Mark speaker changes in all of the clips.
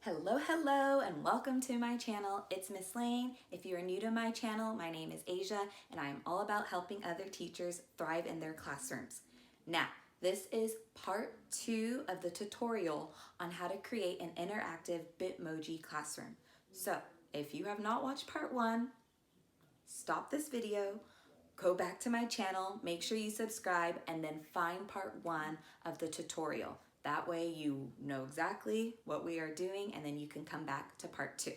Speaker 1: Hello, and welcome to my channel. It's Miss Lane. If you are new to my channel, my name is Asia, and I am all about helping other teachers thrive in their classrooms. Now, this is part 2 of the tutorial on how to create an interactive Bitmoji classroom. So, if you have not watched part 1, stop this video, go back to my channel, make sure you subscribe, and then find part 1 of the tutorial. That way you know exactly what we are doing, and then you can come back to part 2.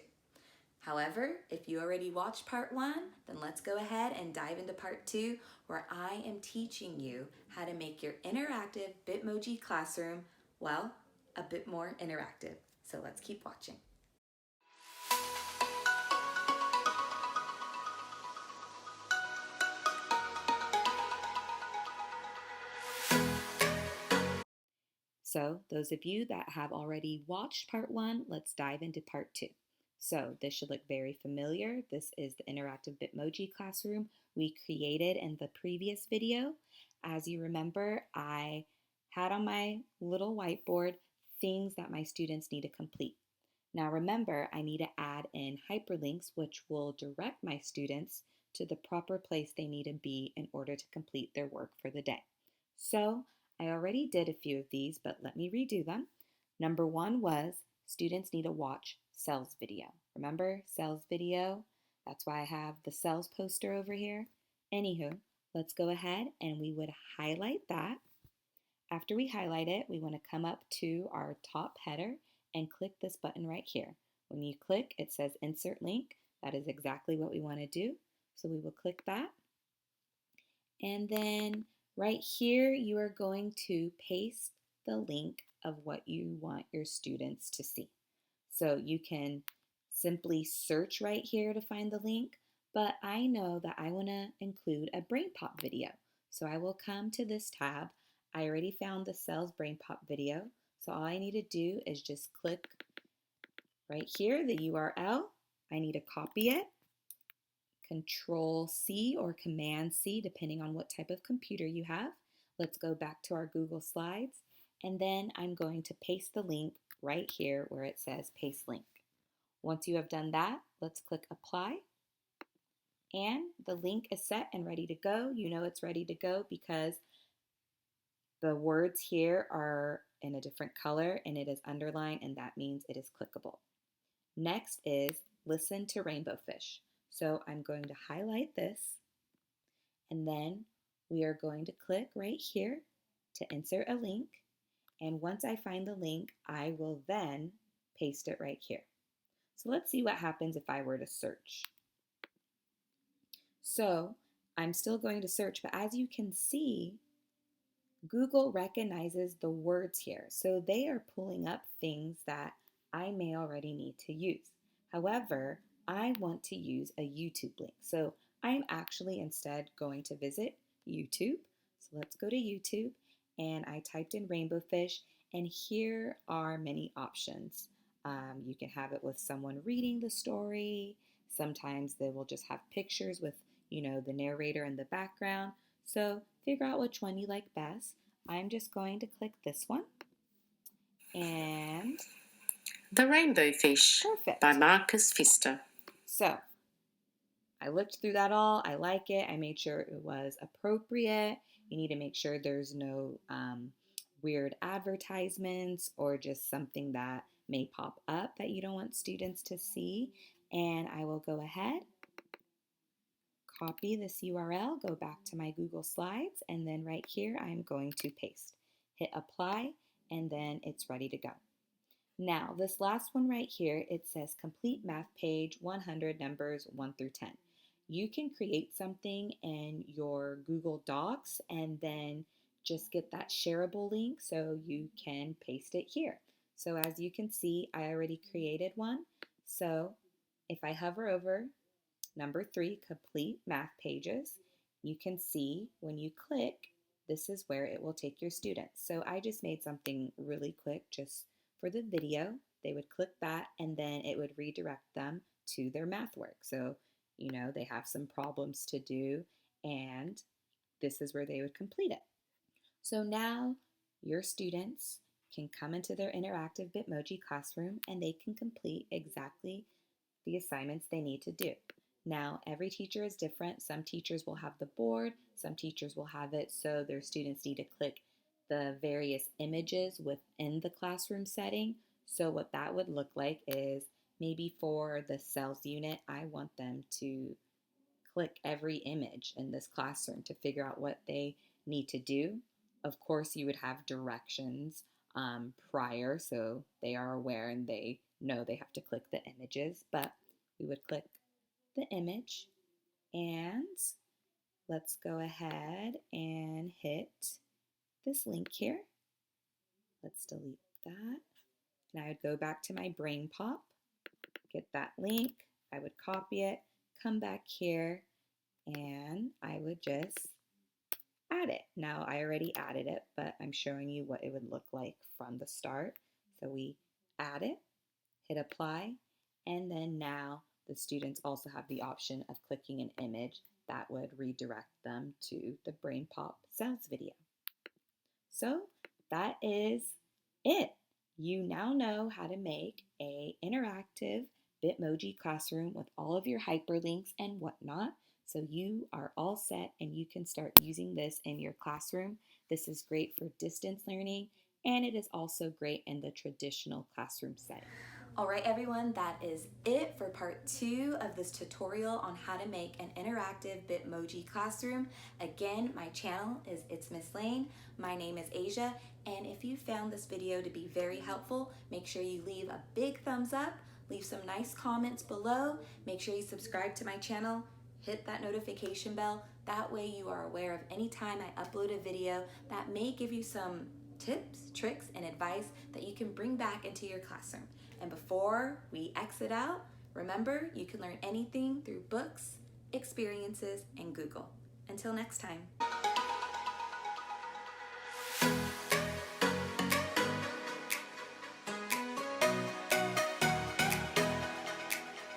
Speaker 1: However, if you already watched part 1, then let's go ahead and dive into part 2, where I am teaching you how to make your interactive Bitmoji classroom, well, a bit more interactive. So let's keep watching. So those of you that have already watched part 1, let's dive into part 2. So this should look very familiar. This is the interactive Bitmoji classroom we created in the previous video. As you remember, I had on my little whiteboard things that my students need to complete. Now remember, I need to add in hyperlinks which will direct my students to the proper place they need to be in order to complete their work for the day. So I already did a few of these, but let me redo them. Number 1 was students need to watch cells video. Remember cells video? That's why I have the cells poster over here. Anywho, let's go ahead and we would highlight that. After we highlight it, we want to come up to our top header and click this button right here. When you click, it says insert link. That is exactly what we want to do. So we will click that. And then right here, you are going to paste the link of what you want your students to see. So you can simply search right here to find the link, but I know that I want to include a brain pop video. So I will come to this tab. I already found the cells brain pop video. So all I need to do is just click right here, the URL. I need to copy it. Control C or Command C, depending on what type of computer you have. Let's go back to our Google Slides, and then I'm going to paste the link right here where it says paste link. Once you have done that, let's click apply, and the link is set and ready to go. You know it's ready to go because the words here are in a different color and it is underlined, and that means it is clickable. Next is listen to rainbow fish. So I'm going to highlight this, and then we are going to click right here to insert a link. And once I find the link, I will then paste it right here. So let's see what happens if I were to search. So I'm still going to search, but as you can see, Google recognizes the words here. So they are pulling up things that I may already need to use. However, I want to use a YouTube link. So I'm actually instead going to visit YouTube. So let's go to YouTube, and I typed in rainbow fish, and here are many options. You can have it with someone reading the story. Sometimes they will just have pictures with, the narrator in the background. So figure out which one you like best. I'm just going to click this one. And
Speaker 2: The Rainbow Fish
Speaker 1: perfect.
Speaker 2: by Marcus Pfister.
Speaker 1: So I looked through that all. I like it. I made sure it was appropriate. You need to make sure there's no weird advertisements or just something that may pop up that you don't want students to see. And I will go ahead, copy this URL, go back to my Google Slides, and then right here I'm going to paste. Hit apply, and then it's ready to go. Now, this last one right here, it says complete math page 100 numbers 1 through 10. You can create something in your Google Docs and then just get that shareable link so you can paste it here. So as you can see, I already created one. So if I hover over number 3, complete math pages, you can see when you click, this is where it will take your students. So I just made something really quick just for the video. They would click that, and then it would redirect them to their math work. So, they have some problems to do, and this is where they would complete it. So now your students can come into their interactive Bitmoji classroom and they can complete exactly the assignments they need to do. Now, every teacher is different. Some teachers will have the board, some teachers will have it so their students need to click the various images within the classroom setting. So, what that would look like is maybe for the sales unit, I want them to click every image in this classroom to figure out what they need to do. Of course, you would have directions prior so they are aware and they know they have to click the images, but we would click the image and let's go ahead and hit this link here. Let's delete that. And I would go back to my brain pop, get that link, I would copy it, come back here, and I would just add it. Now I already added it, but I'm showing you what it would look like from the start. So we add it, hit apply, and then now the students also have the option of clicking an image that would redirect them to the Brain Pop sounds video. So that is it. You now know how to make a interactive Bitmoji classroom with all of your hyperlinks and whatnot. So you are all set and you can start using this in your classroom. This is great for distance learning and it is also great in the traditional classroom setting. All right, everyone, that is it for part 2 of this tutorial on how to make an interactive Bitmoji classroom. Again, my channel is It's Miss Lane. My name is Asia, and if you found this video to be very helpful, make sure you leave a big thumbs up, leave some nice comments below, make sure you subscribe to my channel, hit that notification bell. That way you are aware of any time I upload a video that may give you some tips, tricks, and advice that you can bring back into your classroom. And before we exit out, remember you can learn anything through books, experiences, and Google. Until next time.